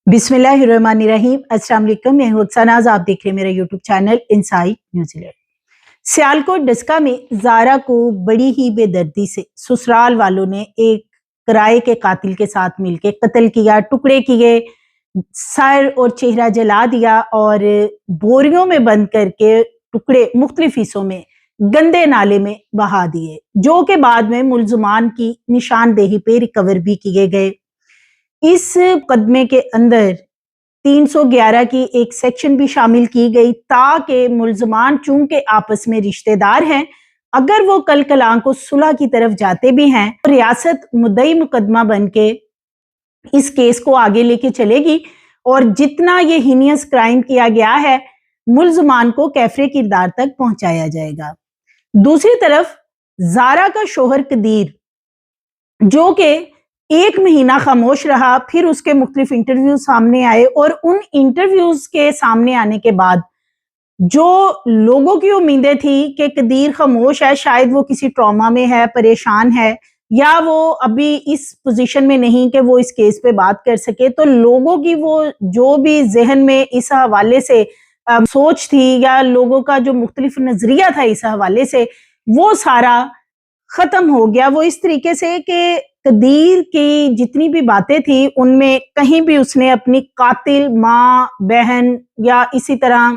बिस्मिल्लाहिर्रहमानिर्रहीम। अस्सलाम वालेकुम, मैं हूं अक्सनाज। आप देख रहे हैं मेरा YouTube channel inside New Zealand. Sialkot Daska में जारा को बड़ी ही बेदर्दी से ससुराल वालों ने एक किराए के कातिल के साथ मिलकर कत्ल किया, टुकड़े किए, सर और चेहरा जला दिया और बोरियों में बंद करके टुकड़े मुख्तलिफ हिस्सों में गंदे नाले में बहा दिए, जो के बाद में मुलजमान की निशानदेही पे रिकवर भी किए गए। इस मुकदमे के अंदर 311 की एक सेक्शन भी शामिल की गई ताकि मुलजमान चूंकि आपस में रिश्तेदार हैं, अगर वो कल कलां को सुलह की तरफ जाते भी हैं तो रियासत मुद्दई मुकदमा बन के इस केस को आगे लेके चलेगी और जितना ये हीनियस क्राइम किया गया है मुलजमान को कैफरे किरदार तक पहुंचाया जाएगा। दूसरी तरफ जारा का शोहर कदीर, जो कि एक महीना खामोश रहा, फिर उसके मुख्तलिफ इंटरव्यूज सामने आए और उन इंटरव्यूज के सामने आने के बाद जो लोगों की उम्मीदें थी कि कदीर खामोश है, शायद वो किसी ट्रॉमा में है, परेशान है या वो अभी इस पोजीशन में नहीं कि वो इस केस पे बात कर सके, तो लोगों की वो जो भी जहन में इस हवाले से सोच थी या लोगों का जो मुख्तलिफ नजरिया था इस हवाले से, वो सारा खत्म हो गया। वो इस तरीके से कि कदीर की जितनी भी बातें थी उनमें कहीं भी उसने अपनी कातिल माँ, बहन या इसी तरह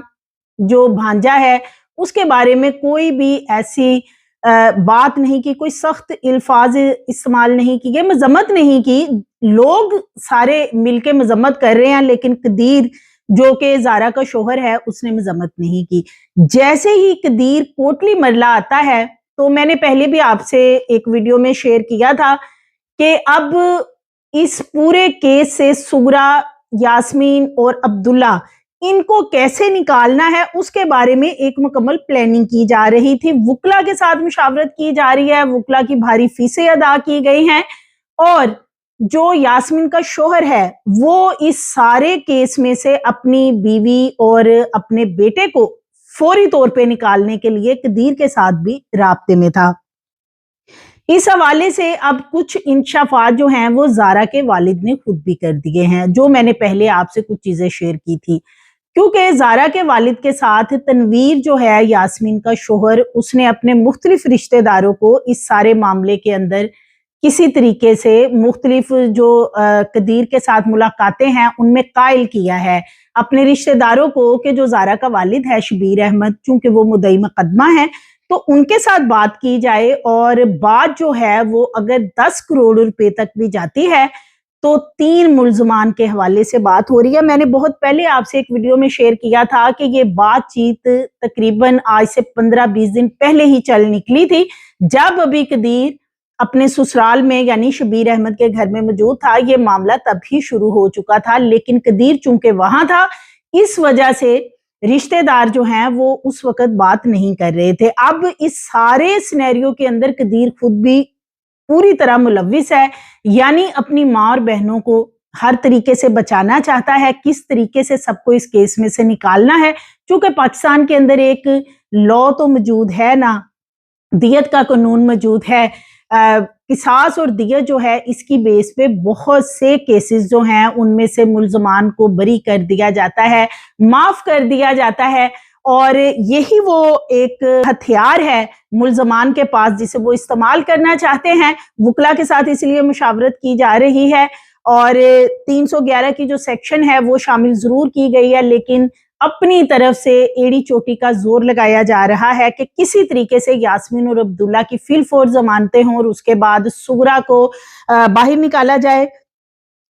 जो भांजा है उसके बारे में कोई भी ऐसी बात नहीं की, कोई सख्त अल्फाज इस्तेमाल नहीं की गए, मजम्मत नहीं की। लोग सारे मिलके मजम्मत कर रहे हैं, लेकिन कदीर जो कि जारा का शोहर है उसने मजम्मत नहीं की। जैसे ही कदीर कोटली मरला आता है, तो मैंने पहले भी आपसे एक वीडियो में शेयर किया था कि अब इस पूरे केस से सुगरा, यास्मीन और अब्दुल्ला, इनको कैसे निकालना है उसके बारे में एक मुकम्मल प्लानिंग की जा रही थी। वुकला के साथ मुशावरत की जा रही है, वुकला की भारी फीसें अदा की गई हैं और जो यास्मीन का शोहर है वो इस सारे केस में से अपनी बीवी और अपने बेटे को फौरी तौर पे निकालने के लिए कदीर के साथ भी राब्ते में था। इस हवाले से अब कुछ इंकशाफात जो हैं वो जारा के वालिद ने खुद भी कर दिए हैं, जो मैंने पहले आपसे कुछ चीजें शेयर की थी। क्योंकि जारा के वालिद के साथ तनवीर जो है यास्मीन का शोहर, उसने अपने मुख्तलिफ रिश्तेदारों को इस सारे मामले के अंदर किसी तरीके से मुख्तलिफ जो कदीर के साथ मुलाकातें हैं उनमें कायल किया है अपने रिश्तेदारों को कि जो जारा का वालिद है शबीर अहमद, चूंकि वो मुद्दई मुकदमा है, तो उनके साथ बात की जाए और बात जो है वो अगर 10 करोड़ रुपए तक भी जाती है तो 3 मुलजमान के हवाले से बात हो रही है। मैंने बहुत पहले आपसे एक वीडियो में शेयर किया था कि ये बातचीत तकरीबन आज से 15-20 दिन पहले ही चल निकली थी, जब अभी कदीर अपने ससुराल में यानी शबीर अहमद के घर में मौजूद था। ये मामला तब ही शुरू हो चुका था, लेकिन कदीर चूंकि वहां था, इस वजह से रिश्तेदार जो हैं वो उस वक्त बात नहीं कर रहे थे। अब इस सारे सिनेरियो के अंदर कदीर खुद भी पूरी तरह मुलविस है, यानी अपनी माँ और बहनों को हर तरीके से बचाना चाहता है, किस तरीके से सबको इस केस में से निकालना है। चूंकि पाकिस्तान के अंदर एक लॉ तो मौजूद है ना, दियत का कानून मौजूद है, किसास और दियत जो है इसकी बेस पे बहुत से केसेस जो हैं उनमें से मुलजमान को बरी कर दिया जाता है, माफ कर दिया जाता है और यही वो एक हथियार है मुलजमान के पास जिसे वो इस्तेमाल करना चाहते हैं। वुकला के साथ इसलिए मुशावरत की जा रही है और 311 की जो सेक्शन है वो शामिल जरूर की गई है, लेकिन अपनी तरफ से एड़ी चोटी का जोर लगाया जा रहा है कि किसी तरीके से यास्मीन और अब्दुल्ला की फिल फौर जमानतें हों और उसके बाद सुगरा को बाहर निकाला जाए।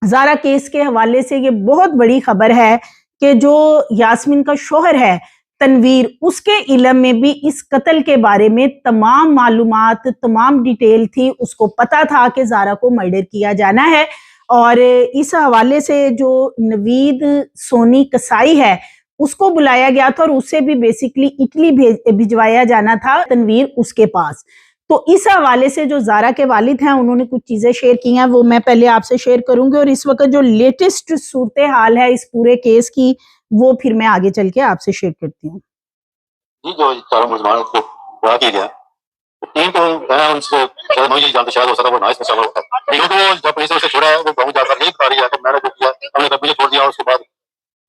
जारा केस के हवाले से ये बहुत बड़ी खबर है कि जो यास्मीन का शोहर है तनवीर, उसके इल्म में भी इस कत्ल के बारे में तमाम मालूमात, तमाम डिटेल थी। उसको पता था कि जारा को मर्डर किया जाना है और इस हवाले से जो नवीद सोनी कसाई है उसको बुलाया गया था और उसे भी बेसिकली इटली भिजवाया जाना था तनवीर उसके पास। तो इस हवाले से जो जारा के वालिद हैं उन्होंने कुछ चीजें शेयर की हैं, वो मैं पहले आपसे शेयर करूंगी और इस वक्त जो लेटेस्ट सूरत हाल है इस पूरे केस की वो फिर मैं आगे चल के आपसे शेयर करती हूँ। जो चारों मुलजमानों को बड़ा किया गया, टीम को मैं उनसे शायद मुझे जानते शायद हो सकता वो नाइस में शामिल होता क्योंकि वो जब पुलिस ने उसे छोड़ा है वो गाँव जाकर यही बता रही है कि मैंने जो किया हमने कभी छोड़ दिया उसके बाद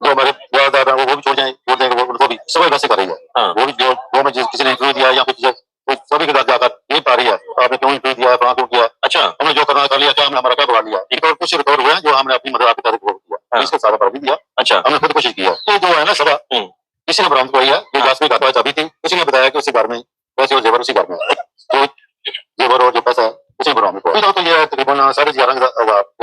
जो हमारे रिश्तेदार हैं वो भी छोड़ देंगे वो उनको भी सब वैसे कर रही है वो भी जो मैं किसी ने इंटरव्यू दिया या फिर सभी के साथ जाकर यही बता रही है आपने क्यों इंटरव्यू दिया कहाँ क्यों किया अच्छा हमने जो करना कर लिया क्या हमने हमारा क्या बिगाड़ लिया एक और कुछ रिकॉर्ड हुआ है जो हमने अपनी मदद आपकी तरफ किया इसके साथ पर भी दिया अच्छा हमने खुद कोशिश किया ये जो है ना सभा किसी ने बरामद हुई है जो जासमी का चाबी थी किसी ने बताया कि उसी घर में वैसे वो जेवर उसी घर में जो जेवर और जो पैसा है उसी बरामद हुआ तो ये तकरीबन 11:30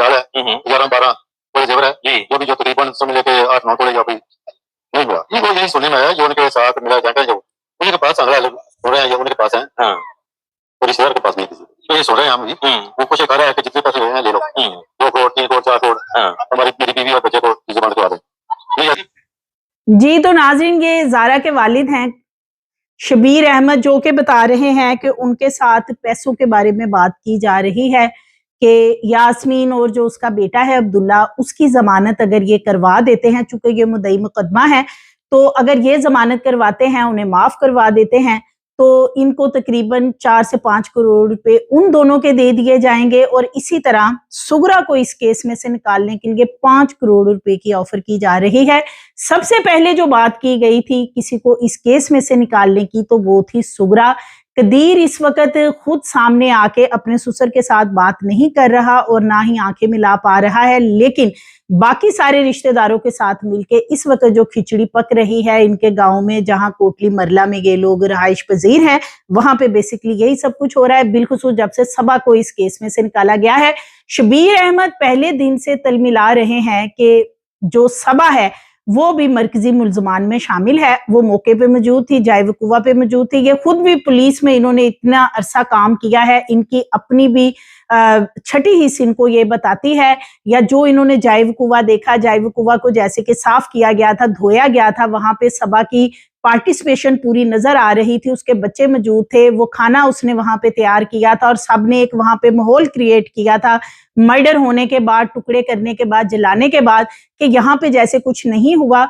है 11-12 थोड़े जेवर है जो भी जो तकरीबन समझ लेके 8-9 थोड़े या भी नहीं हुआ ये यही सुनने में है जो उनके साथ मिला जाता है जो उनके पास हो रहे हैं या उनके पास है और रिश्तेदार के पास नहीं किसी तो ये सुन रहे हैं हम भी वो कुछ कह रहा है कि जितने पैसे हुए हैं ले लो 2 करोड़ 3 करोड़ 4 करोड़ हमारी मेरी बीवी और बच्चे को जमानत करवा दो जी। तो नाज़रीन ये ज़ारा के वालिद हैं शबीर अहमद जो कि बता रहे हैं कि उनके साथ पैसों के बारे में बात की जा रही है कि यास्मीन और जो उसका बेटा है अब्दुल्ला उसकी जमानत अगर ये करवा देते हैं चूंकि ये मुद्दई मुकदमा है तो अगर ये जमानत करवाते हैं उन्हें माफ करवा देते हैं तो इनको तकरीबन 4 से 5 करोड़ रुपए उन दोनों के दे दिए जाएंगे और इसी तरह सुगरा को इस केस में से निकालने के लिए 5 करोड़ रुपए की ऑफर की जा रही है। सबसे पहले जो बात की गई थी किसी को इस केस में से निकालने की तो वो थी सुगरा। कदीर इस वक्त खुद सामने आके अपने ससुर के साथ बात नहीं कर रहा और ना ही आंखें मिला पा रहा है, लेकिन बाकी सारे रिश्तेदारों के साथ मिलके इस वक्त जो खिचड़ी पक रही है इनके गांव में जहां कोटली मरला में ये लोग रहाइश पजीर हैं वहां पे बेसिकली यही सब कुछ हो रहा है। बिलखुसूस जब से सबा को इस केस में से निकाला गया है, शबीर अहमद पहले दिन से तलमिला रहे हैं कि जो सबा है वो भी मरकजी मुलजमान में शामिल है। वो मौके पे मौजूद थी, जाए वकूवा पे मौजूद थी। ये खुद भी पुलिस में इन्होंने इतना अरसा काम किया है, इनकी अपनी भी छठी हिस्स इनको ये बताती है या जो इन्होंने जाए वकूवा देखा, जाए वकूवा को जैसे कि साफ किया गया था, धोया गया था, वहां पे सबा की पार्टिसिपेशन पूरी नजर आ रही थी। उसके बच्चे मौजूद थे, वो खाना उसने वहां पे तैयार किया था और सबने एक वहां पे माहौल क्रिएट किया था मर्डर होने के बाद, टुकड़े करने के बाद, जलाने के बाद कि यहाँ पे जैसे कुछ नहीं हुआ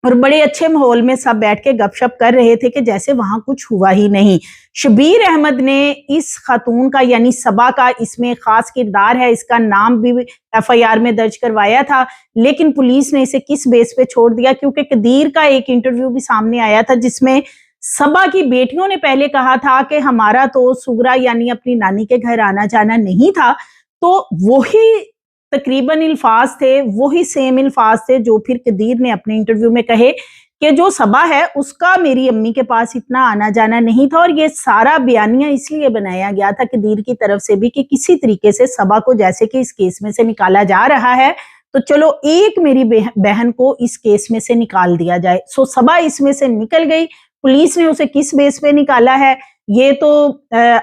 और बड़े अच्छे माहौल में सब बैठ के गपशप कर रहे थे कि जैसे वहां कुछ हुआ ही नहीं। शबीर अहमद ने इस खातून का यानी सबा का इसमें खास किरदार है, इसका नाम भी एफआईआर में दर्ज करवाया था, लेकिन पुलिस ने इसे किस बेस पे छोड़ दिया क्योंकि कदीर का एक इंटरव्यू भी सामने आया था जिसमें सबा की बेटियों ने पहले कहा था कि हमारा तो सुगरा यानी अपनी नानी के घर आना जाना नहीं था। तो वही तकरीबन इल्फाज थे, वही सेम इल्फाज थे जो फिर कदीर ने अपने इंटरव्यू में कहे कि जो सबा है उसका मेरी अम्मी के पास इतना आना जाना नहीं था। और ये सारा बयानिया इसलिए बनाया गया था कदीर की तरफ से भी कि किसी तरीके से सबा को जैसे कि इस केस में से निकाला जा रहा है तो चलो एक मेरी बहन को इस केस में से निकाल दिया जाए। सो सबा इसमें से निकल गई। पुलिस ने उसे किस बेस पे निकाला है ये तो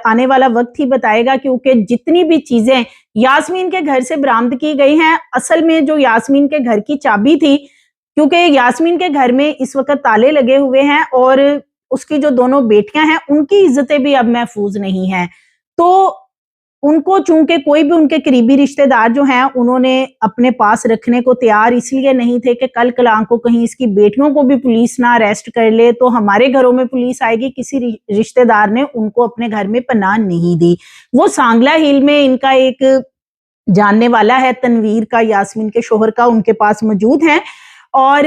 आने वाला वक्त ही बताएगा क्योंकि जितनी भी चीजें यास्मीन के घर से बरामद की गई हैं, असल में जो यास्मीन के घर की चाबी थी, क्योंकि यास्मीन के घर में इस वक्त ताले लगे हुए हैं और उसकी जो दोनों बेटियां हैं उनकी इज्जतें भी अब महफूज नहीं हैं, तो उनको चूंकि कोई भी उनके करीबी रिश्तेदार जो हैं उन्होंने अपने पास रखने को तैयार इसलिए नहीं थे कि कल कलां को कहीं इसकी बेटियों को भी पुलिस ना अरेस्ट कर ले तो हमारे घरों में पुलिस आएगी। किसी रिश्तेदार ने उनको अपने घर में पनाह नहीं दी। वो सांगला हिल में इनका एक जानने वाला है तनवीर का, यास्मीन के शोहर का, उनके पास मौजूद है और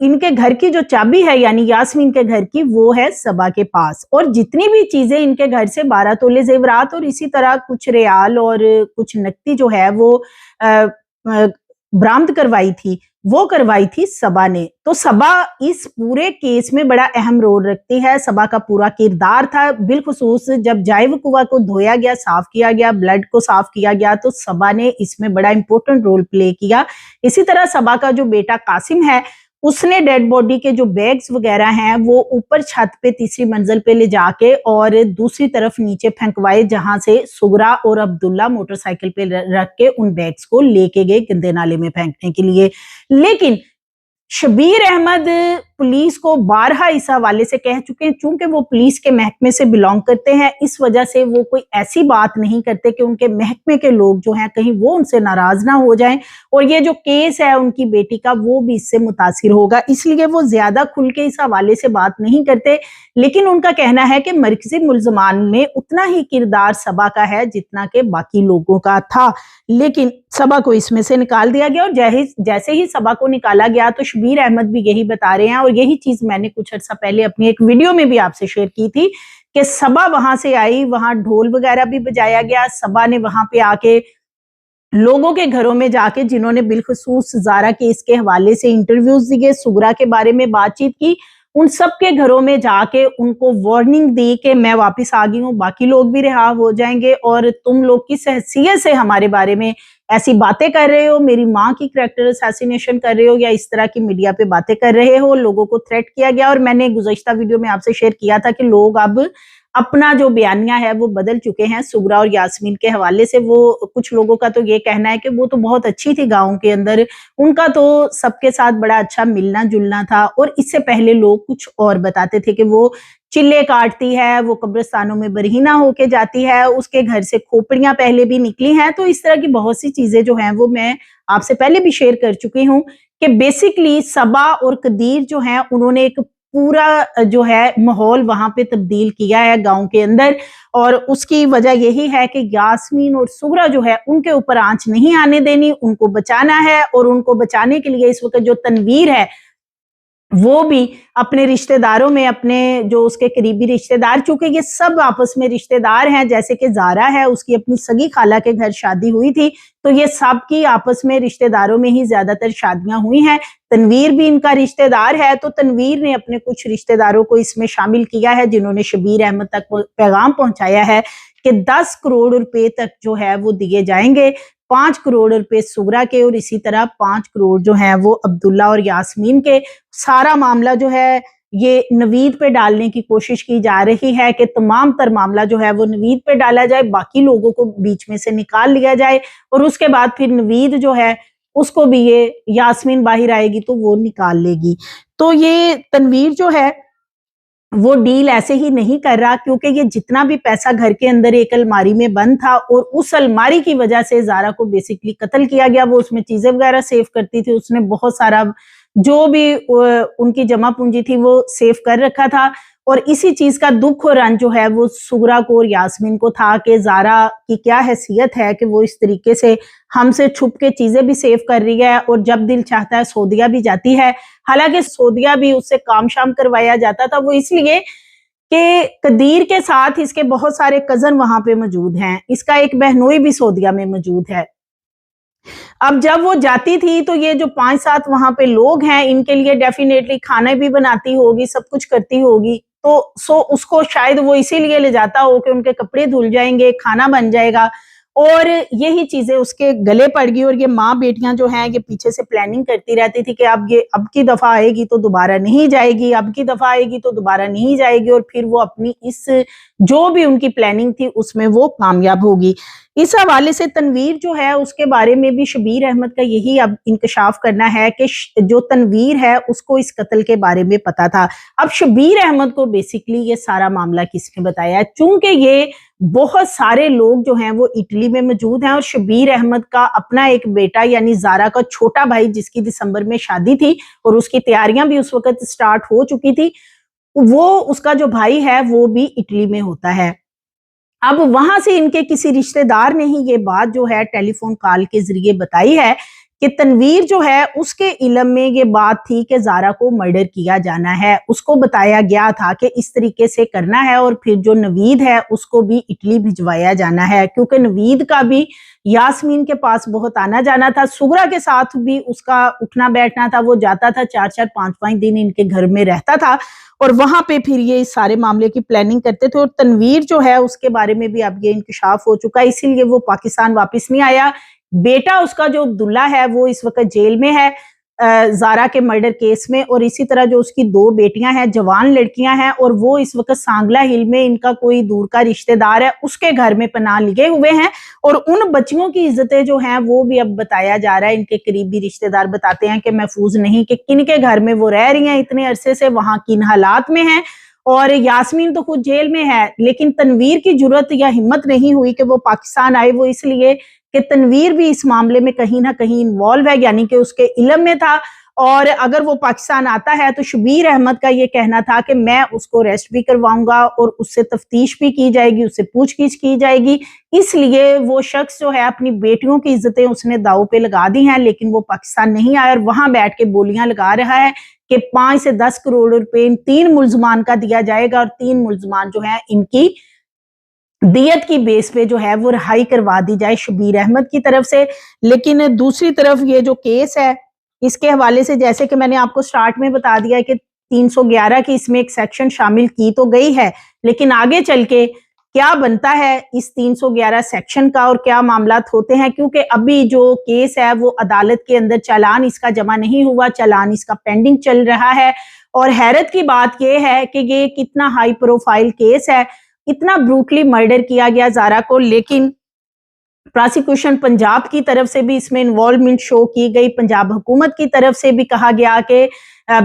इनके घर की जो चाबी है यानी यास्मीन के घर की वो है सबा के पास। और जितनी भी चीजें इनके घर से 12 तोले जेवरात और इसी तरह कुछ रियाल और कुछ नकदी जो है वो बरामद करवाई थी वो करवाई थी सबा ने। तो सबा इस पूरे केस में बड़ा अहम रोल रखती है। सबा का पूरा किरदार था, बिलखुसूस जब जाए वकूवा को धोया गया, साफ किया गया, ब्लड को साफ किया गया तो सबा ने इसमें बड़ा इंपॉर्टेंट रोल प्ले किया। इसी तरह सबा का जो बेटा कासिम है उसने डेड बॉडी के जो बैग्स वगैरह हैं वो ऊपर छत पे तीसरी मंजिल पे ले जाके और दूसरी तरफ नीचे फेंकवाए जहां से सुगरा और अब्दुल्ला मोटरसाइकिल पे रख के उन बैग्स को लेके गए गंदे नाले में फेंकने के लिए। लेकिन शबीर अहमद पुलिस को बारहा इस हवाले से कह चुके हैं, चूंकि वो पुलिस के महकमे से बिलोंग करते हैं, इस वजह से वो कोई ऐसी बात नहीं करते कि उनके महकमे के लोग जो हैं कहीं वो उनसे नाराज ना हो जाएं और ये जो केस है उनकी बेटी का वो भी इससे मुतासिर होगा, इसलिए वो ज्यादा खुल के इस हवाले से बात नहीं करते। लेकिन उनका कहना है कि मरकजी मुल्जमान में उतना ही किरदार सबा का है जितना कि बाकी लोगों का था, लेकिन सबा को इसमें से निकाल दिया गया और जैसे ही सबा को निकाला गया तो शबीर अहमद भी यही बता रहे हैं और यही चीज मैंने कुछ अर्सा पहले अपनी एक वीडियो में भी आपसे शेयर की थी कि सबा वहां से आई, वहां ढोल वगैरह भी बजाया गया, सबा ने वहां पे आके लोगों के घरों में जाके जिन्होंने बिलखसूस ज़ारा केस के हवाले से इंटरव्यूज दिए, सुगरा के बारे में बातचीत की, उन सब के घरों में जाके उनको वार्निंग दी कि मैं वापस आ गई हूँ, बाकी लोग भी रिहा हो जाएंगे और तुम लोग किस हैसियत से हमारे बारे में ऐसी बातें कर रहे हो, मेरी माँ की कैरेक्टर असैसिनेशन कर रहे हो या इस तरह की मीडिया पे बातें कर रहे हो। लोगों को थ्रेट किया गया और मैंने गुज़श्ता वीडियो में आपसे शेयर किया था कि लोग अब अपना जो बयानिया है वो बदल चुके हैं सुगरा और यास्मीन के हवाले से। वो कुछ लोगों का तो ये कहना है कि वो तो बहुत अच्छी थी गाँव के अंदर, उनका तो सबके साथ बड़ा अच्छा मिलना जुलना था, और इससे पहले लोग कुछ और बताते थे कि वो चिल्ले काटती है, वो कब्रिस्तानों में बरहीना होके जाती है, उसके घर से खोपड़ियां पहले भी निकली हैं। तो इस तरह की बहुत सी चीजें जो हैं वो मैं आपसे पहले भी शेयर कर चुकी हूँ कि बेसिकली सबा और कदीर जो हैं उन्होंने एक पूरा जो है माहौल वहां पे तब्दील किया है गांव के अंदर, और उसकी वजह यही है कि यास्मीन और सुगरा जो है उनके ऊपर आंच नहीं आने देनी, उनको बचाना है। और उनको बचाने के लिए इस वक्त जो तनवीर है वो भी अपने रिश्तेदारों में, अपने जो उसके करीबी रिश्तेदार, चूंकि ये सब आपस में रिश्तेदार हैं, जैसे कि ज़ारा है उसकी अपनी सगी खाला के घर शादी हुई थी, तो ये सब की आपस में रिश्तेदारों में ही ज्यादातर शादियां हुई हैं। तनवीर भी इनका रिश्तेदार है, तो तनवीर ने अपने कुछ रिश्तेदारों को इसमें शामिल किया है जिन्होंने शबीर अहमद तक पैगाम पहुंचाया है कि 10 करोड़ रुपए तक जो है वो दिए जाएंगे, 5 करोड़ रुपए सुगरा के और इसी तरह 5 करोड़ जो है वो अब्दुल्ला और यास्मीन के। सारा मामला जो है ये नवीद पे डालने की कोशिश की जा रही है कि तमाम तर मामला जो है वो नवीद पे डाला जाए, बाकी लोगों को बीच में से निकाल लिया जाए और उसके बाद फिर नवीद जो है उसको भी ये यास्मीन बाहर आएगी तो वो निकाल लेगी। तो ये तनवीर जो है वो डील ऐसे ही नहीं कर रहा, क्योंकि ये जितना भी पैसा घर के अंदर एक अलमारी में बंद था और उस अलमारी की वजह से ज़ारा को बेसिकली कत्ल किया गया। वो उसमें चीजें वगैरह सेव करती थी, उसने बहुत सारा जो भी उनकी जमा पूंजी थी वो सेव कर रखा था, और इसी चीज का दुख और रंज जो है वो सुगरा को और यास्मीन को था कि ज़ारा की क्या हैसियत है कि वो इस तरीके से हमसे छुप के चीजें भी सेव कर रही है और जब दिल चाहता है सऊदिया भी जाती है। हालांकि सऊदिया भी उससे काम शाम करवाया जाता था, वो इसलिए कि कदीर के साथ इसके बहुत सारे कजन वहां पे मौजूद हैं, इसका एक बहनोई भी सऊदिया में मौजूद है। अब जब वो जाती थी तो ये जो 5-7 वहां पे लोग हैं इनके लिए डेफिनेटली खाना भी बनाती होगी, सब कुछ करती होगी, तो उसको शायद वो इसीलिए ले जाता हो कि उनके कपड़े धुल जाएंगे, खाना बन जाएगा, और यही चीजें उसके गले पड़ गई। और ये माँ बेटियां जो हैं ये पीछे से प्लानिंग करती रहती थी कि अब की दफा आएगी तो दोबारा नहीं जाएगी, अब की दफा आएगी तो दोबारा नहीं जाएगी, और फिर वो अपनी इस जो भी उनकी प्लानिंग थी उसमें वो कामयाब होगी। इस हवाले से तनवीर जो है उसके बारे में भी शबीर अहमद का यही अब इंकशाफ करना है कि जो तनवीर है उसको इस कत्ल के बारे में पता था। अब शबीर अहमद को बेसिकली ये सारा मामला किसने बताया है, चूंकि ये बहुत सारे लोग जो हैं वो इटली में मौजूद हैं और शबीर अहमद का अपना एक बेटा यानी ज़ारा का छोटा भाई जिसकी दिसंबर में शादी थी और उसकी तैयारियां भी उस वक्त स्टार्ट हो चुकी थी, वो उसका जो भाई है वो भी इटली में होता है। अब वहां से इनके किसी रिश्तेदार ने ही ये बात जो है टेलीफोन कॉल के जरिए बताई है कि तनवीर जो है उसके इल्म में ये बात थी कि ज़ारा को मर्डर किया जाना है, उसको बताया गया था कि इस तरीके से करना है, और फिर जो नवीद है उसको भी इटली भिजवाया जाना है, क्योंकि नवीद का भी यास्मीन के पास बहुत आना जाना था, सुगरा के साथ भी उसका उठना बैठना था, वो जाता था 4-4 5-5 दिन इनके घर में रहता था और वहां पे फिर ये इस सारे मामले की प्लानिंग करते थे। और तनवीर जो है उसके बारे में भी अब ये इंकशाफ हो चुका है, इसीलिए वो पाकिस्तान वापस नहीं आया। बेटा उसका जो अब्दुल्ला है वो इस वक्त जेल में है, زارا کے مرڈر کیس میں، اور اسی طرح جو اس کی 2 بیٹیاں ہیں، جوان لڑکیاں ہیں، اور وہ اس وقت سانگلہ ہل میں ان کا کوئی دور کا رشتہ دار ہے، اس کے گھر میں پناہ لیے ہوئے ہیں، اور ان بچیوں کی عزتیں جو ہیں وہ بھی اب بتایا جا رہا ہے، ان کے قریبی رشتہ دار بتاتے ہیں کہ محفوظ نہیں، کہ کن کے گھر میں وہ رہ رہی ہیں اتنے عرصے سے، وہاں کن حالات میں ہیں۔ اور یاسمین تو خود جیل میں ہے، لیکن تنویر کی جرت یا ہمت نہیں ہوئی کہ وہ پاکستان آئے، وہ اس لیے کہ تنویر بھی اس معاملے میں کہیں نہ کہیں انوالو ہے، یعنی کہ اس کے علم میں تھا، اور اگر وہ پاکستان آتا ہے تو شبیر احمد کا یہ کہنا تھا کہ میں اس کو ریسٹ بھی کرواؤں گا اور اس سے تفتیش بھی کی جائے گی، اس سے پوچھ گچھ کی جائے گی، اس لیے وہ شخص جو ہے اپنی بیٹیوں کی عزتیں اس نے داؤ پہ لگا دی ہیں، لیکن وہ پاکستان نہیں آیا، اور وہاں بیٹھ کے بولیاں لگا رہا ہے کہ 5 سے 10 کروڑ روپے ان 3 ملزمان کا دیا جائے گا، اور 3 ملزمان جو ہیں ان کی دیت کی بیس پہ جو ہے وہ رہائی کروا دی جائے شبیر احمد کی طرف سے۔ لیکن دوسری طرف یہ جو کیس ہے اس کے حوالے سے، جیسے کہ میں نے آپ کو سٹارٹ میں بتا دیا ہے کہ 311 کی اس میں ایک سیکشن شامل کی تو گئی ہے، لیکن آگے چل کے کیا بنتا ہے اس 311 سیکشن کا اور کیا معاملات ہوتے ہیں، کیونکہ ابھی جو کیس ہے وہ عدالت کے اندر چالان اس کا جمع نہیں ہوا، چالان اس کا پینڈنگ چل رہا ہے، اور حیرت کی بات یہ ہے کہ یہ کتنا ہائی پروفائل کیس ہے، اتنا بروٹلی مرڈر کیا گیا زارا کو، لیکن پراسیکیوشن پنجاب کی طرف سے بھی اس میں انوالومنٹ شو کی گئی، پنجاب حکومت کی طرف سے بھی کہا گیا کہ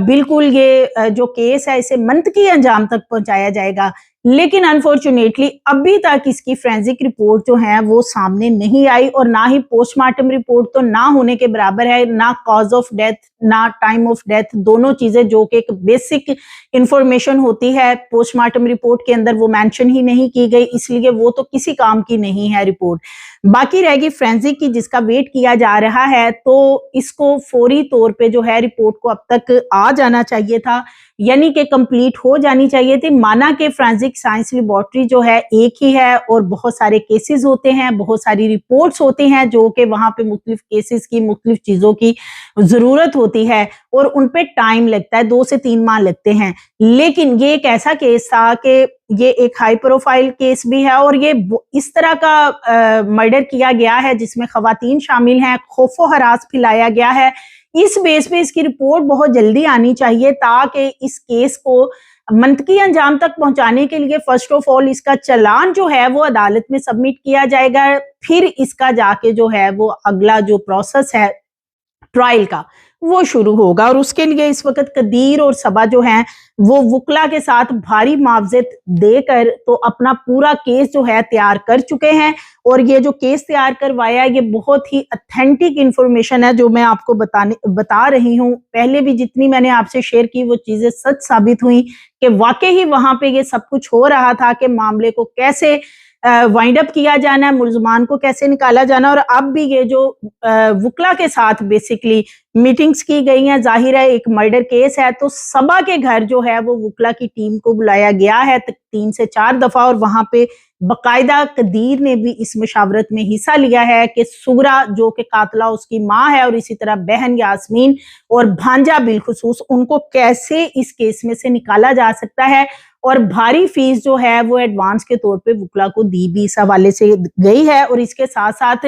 بالکل یہ جو کیس ہے اسے منطقی انجام تک پہنچایا جائے گا، لیکن انفارچونیٹلی ابھی تک اس کی فرینزک رپورٹ جو ہے وہ سامنے نہیں آئی، اور نہ ہی پوسٹ مارٹم رپورٹ تو نہ ہونے کے برابر ہے، نہ کاز آف ڈیتھ نہ ٹائم آف ڈیتھ، دونوں چیزیں جو کہ ایک بیسک انفارمیشن ہوتی ہے پوسٹ مارٹم رپورٹ کے اندر وہ مینشن ہی نہیں کی گئی، اس لیے وہ تو کسی کام کی نہیں ہے رپورٹ۔ باقی رہ گئی فرینزک کی جس کا ویٹ کیا جا رہا ہے، تو اس کو فوری طور پہ جو ہے رپورٹ کو اب تک آ جانا چاہیے تھا، یعنی کہ کمپلیٹ ہو جانی چاہیے تھی، مانا کہ فرینزک سائنس لیبارٹری جو ہے ایک ہی ہے اور بہت سارے کیسز ہوتے ہیں، بہت ساری رپورٹس ہوتی ہیں جو کہ وہاں پہ مختلف کیسز کی مختلف چیزوں کی ضرورت ہوتی ہے، اور ان پہ ٹائم لگتا ہے، 2 سے 3 ماہ لگتے ہیں، لیکن یہ ایک ایسا کیس تھا کہ یہ ایک ہائی پروفائل کیس بھی ہے، اور یہ اس طرح کا مرڈر کیا گیا ہے جس میں خواتین شامل ہیں، خوف و ہراس پھیلایا گیا ہے، اس بیس پہ اس کی رپورٹ بہت جلدی آنی چاہیے تاکہ اس کیس کو منطقی انجام تک پہنچانے کے لیے فرسٹ آف آل اس کا چالان جو ہے وہ عدالت میں سبمٹ کیا جائے گا، پھر اس کا جا کے جو ہے وہ اگلا جو پروسیس ہے ٹرائل کا وہ شروع ہوگا، اور اس کے لیے اس وقت قدیر اور صبا جو ہیں وہ وکلا کے ساتھ بھاری معاوضت دے کر تو اپنا پورا کیس جو ہے تیار کر چکے ہیں، اور یہ جو کیس تیار کروایا ہے یہ بہت ہی اتھینٹک انفارمیشن ہے جو میں آپ کو بتا رہی ہوں، پہلے بھی جتنی میں نے آپ سے شیئر کی وہ چیزیں سچ ثابت ہوئی کہ واقعی ہی وہاں پہ یہ سب کچھ ہو رہا تھا کہ معاملے کو کیسے وائنڈ اپ کیا جانا ہے، ملزمان کو کیسے نکالا جانا، اور اب بھی یہ جو وکلا کے ساتھ بیسکلی میٹنگز کی گئی ہیں، ظاہر ہے ایک مرڈر کیس ہے تو صبا کے گھر جو ہے وہ وکلا کی ٹیم کو بلایا گیا ہے 3 سے 4 دفعہ، اور وہاں پہ باقاعدہ قدیر نے بھی اس مشاورت میں حصہ لیا ہے کہ سغرا جو کہ قاتلہ اس کی ماں ہے، اور اسی طرح بہن یاسمین اور بھانجا بالخصوص ان کو کیسے اس کیس میں سے نکالا جا سکتا ہے، اور بھاری فیس جو ہے وہ ایڈوانس کے طور پہ وکلا کو دی بھی اس حوالے سے گئی ہے، اور اس کے ساتھ ساتھ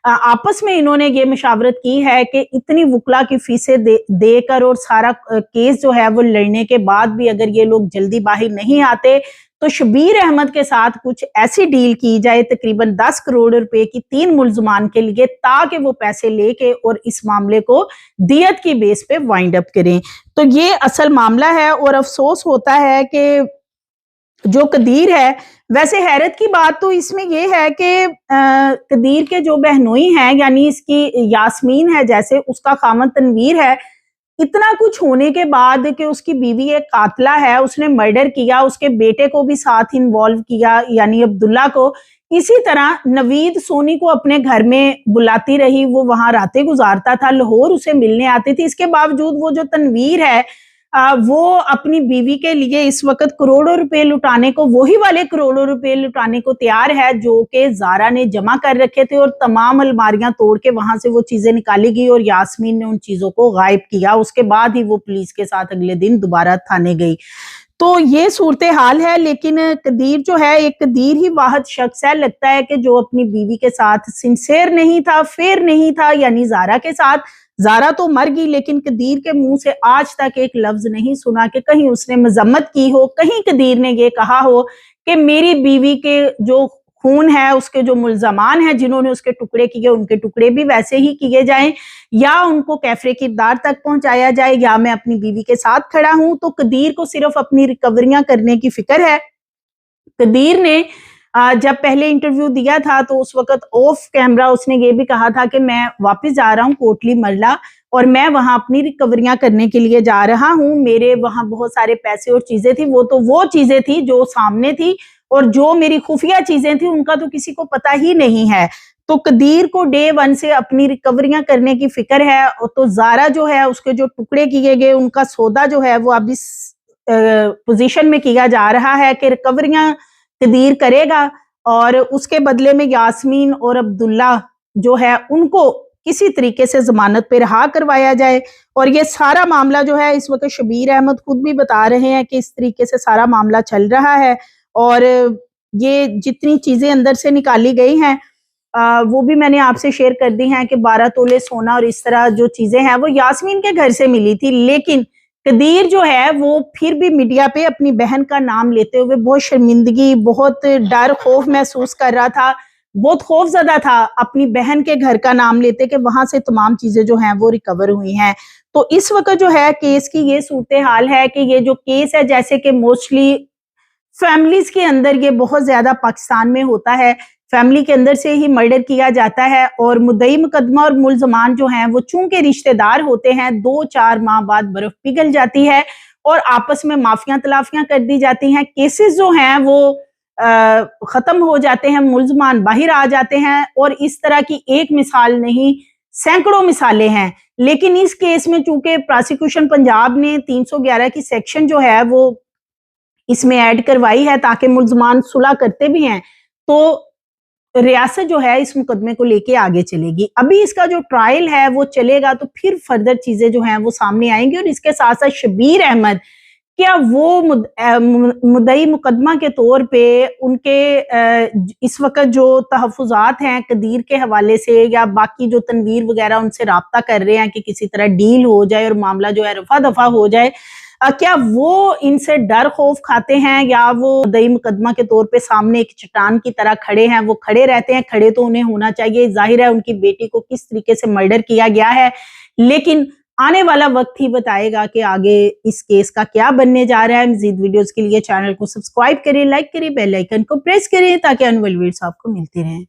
آپس میں انہوں نے یہ مشاورت کی ہے کہ اتنی وکلا کی فیسیں دے کر اور سارا کیس جو ہے وہ لڑنے کے بعد بھی اگر یہ لوگ جلدی باہر نہیں آتے تو شبیر احمد کے ساتھ کچھ ایسی ڈیل کی جائے تقریباً 10 کروڑ روپے کی 3 ملزمان کے لیے، تاکہ وہ پیسے لے کے اور اس معاملے کو دیت کی بیس پہ وائنڈ اپ کریں۔ تو یہ اصل معاملہ ہے، اور افسوس ہوتا ہے کہ جو قدیر ہے، ویسے حیرت کی بات تو اس میں یہ ہے کہ قدیر کے جو بہنوئی ہیں، یعنی اس کی یاسمین ہے جیسے، اس کا خامد تنویر ہے، اتنا کچھ ہونے کے بعد کہ اس کی بیوی ایک قاتلہ ہے، اس نے مرڈر کیا، اس کے بیٹے کو بھی ساتھ انوالو کیا یعنی عبداللہ کو، اسی طرح نوید سونی کو اپنے گھر میں بلاتی رہی، وہ وہاں راتیں گزارتا تھا، لاہور اسے ملنے آتی تھی، اس کے باوجود وہ جو تنویر ہے وہ اپنی بیوی کے لیے اس وقت کروڑوں روپے لٹانے کو، وہی والے کروڑوں روپے لٹانے کو تیار ہے جو کہ زارا نے جمع کر رکھے تھے، اور تمام الماریاں توڑ کے وہاں سے وہ چیزیں نکالی گئی، اور یاسمین نے ان چیزوں کو غائب کیا، اس کے بعد ہی وہ پولیس کے ساتھ اگلے دن دوبارہ تھانے گئی۔ تو یہ صورتحال ہے، لیکن قدیر جو ہے ایک قدیر ہی واحد شخص ہے، لگتا ہے کہ جو اپنی بیوی کے ساتھ سنسیئر نہیں تھا، فیئر نہیں تھا، یعنی زارا کے ساتھ زارا تو مر گئی لیکن قدیر کے منہ سے آج تک ایک لفظ نہیں سنا کہ کہیں اس نے مذمت کی ہو، کہیں قدیر نے یہ کہا ہو کہ میری بیوی کے جو خون ہے، اس کے جو ملزمان ہیں جنہوں نے اس کے ٹکڑے کیے ان کے ٹکڑے بھی ویسے ہی کیے جائیں، یا ان کو کیفر کردار تک پہنچایا جائے، یا میں اپنی بیوی کے ساتھ کھڑا ہوں۔ تو قدیر کو صرف اپنی ریکوریاں کرنے کی فکر ہے۔ قدیر نے جب پہلے انٹرویو دیا تھا تو اس وقت آف کیمرہ اس نے یہ بھی کہا تھا کہ میں واپس جا رہا ہوں کوٹلی مرلا اور میں وہاں اپنی ریکوریاں کرنے کے لیے جا رہا ہوں، میرے وہاں بہت سارے پیسے اور چیزیں تھی، وہ تو وہ چیزیں تھی جو سامنے تھی، اور جو میری خفیہ چیزیں تھیں ان کا تو کسی کو پتہ ہی نہیں ہے۔ تو قدیر کو ڈے ون سے اپنی ریکوریاں کرنے کی فکر ہے، تو زارا جو ہے اس کے جو ٹکڑے کیے گئے ان کا سودا جو ہے وہ اب اس پوزیشن میں کیا جا رہا ہے کہ ریکوریاں قدیر کرے گا اور اس کے بدلے میں یاسمین اور عبداللہ جو ہے ان کو کسی طریقے سے ضمانت پہ رہا کروایا جائے۔ اور یہ سارا معاملہ جو ہے اس وقت شبیر احمد خود بھی بتا رہے ہیں کہ اس طریقے سے سارا معاملہ چل رہا ہے، اور یہ جتنی چیزیں اندر سے نکالی گئی ہیں وہ بھی میں نے آپ سے شیئر کر دی ہیں کہ 12 تولے سونا اور اس طرح جو چیزیں ہیں وہ یاسمین کے گھر سے ملی تھی، لیکن قدیر جو ہے وہ پھر بھی میڈیا پہ اپنی بہن کا نام لیتے ہوئے بہت شرمندگی، بہت ڈر، خوف محسوس کر رہا تھا، بہت خوف زدہ تھا اپنی بہن کے گھر کا نام لیتے کہ وہاں سے تمام چیزیں جو ہیں وہ ریکور ہوئی ہیں۔ تو اس وقت جو ہے کیس کی یہ صورتحال ہے کہ یہ جو کیس ہے جیسے کہ موسٹلی فیملیز کے اندر یہ بہت زیادہ پاکستان میں ہوتا ہے، فیملی کے اندر سے ہی مرڈر کیا جاتا ہے، اور مدعی مقدمہ اور ملزمان جو ہیں وہ چونکہ رشتہ دار ہوتے ہیں 2-4 ماہ بعد برف پگھل جاتی ہے اور آپس میں معافیاں تلافیاں کر دی جاتی ہیں، کیسز جو ہیں وہ ختم ہو جاتے ہیں، ملزمان باہر آ جاتے ہیں، اور اس طرح کی ایک مثال نہیں سینکڑوں مثالیں ہیں۔ لیکن اس کیس میں چونکہ پراسیکیوشن پنجاب نے 311 کی سیکشن جو ہے وہ اس میں ایڈ کروائی ہے تاکہ ملزمان صلح کرتے بھی ہیں، تو ریاست جو ہے اس مقدمے کو لے کے آگے چلے گی۔ ابھی اس کا جو ٹرائل ہے وہ چلے گا تو پھر فردر چیزیں جو ہیں وہ سامنے آئیں گی، اور اس کے ساتھ ساتھ شبیر احمد کیا وہ مدعی مقدمہ کے طور پہ ان کے اس وقت جو تحفظات ہیں قدیر کے حوالے سے یا باقی جو تنویر وغیرہ ان سے رابطہ کر رہے ہیں کہ کسی طرح ڈیل ہو جائے اور معاملہ جو ہے رفع دفع ہو جائے، کیا وہ ان سے ڈر خوف کھاتے ہیں یا وہ مدعی مقدمہ کے طور پہ سامنے ایک چٹان کی طرح کھڑے ہیں؟ وہ کھڑے رہتے ہیں، کھڑے تو انہیں ہونا چاہیے، ظاہر ہے ان کی بیٹی کو کس طریقے سے مرڈر کیا گیا ہے، لیکن آنے والا وقت ہی بتائے گا کہ آگے اس کیس کا کیا بننے جا رہا ہے۔ مزید ویڈیوز کے لیے چینل کو سبسکرائب کریں، لائک کریں، بیل آئیکن کو پریس کریں تاکہ آنے والی ویڈیوز آپ کو ملتی رہیں۔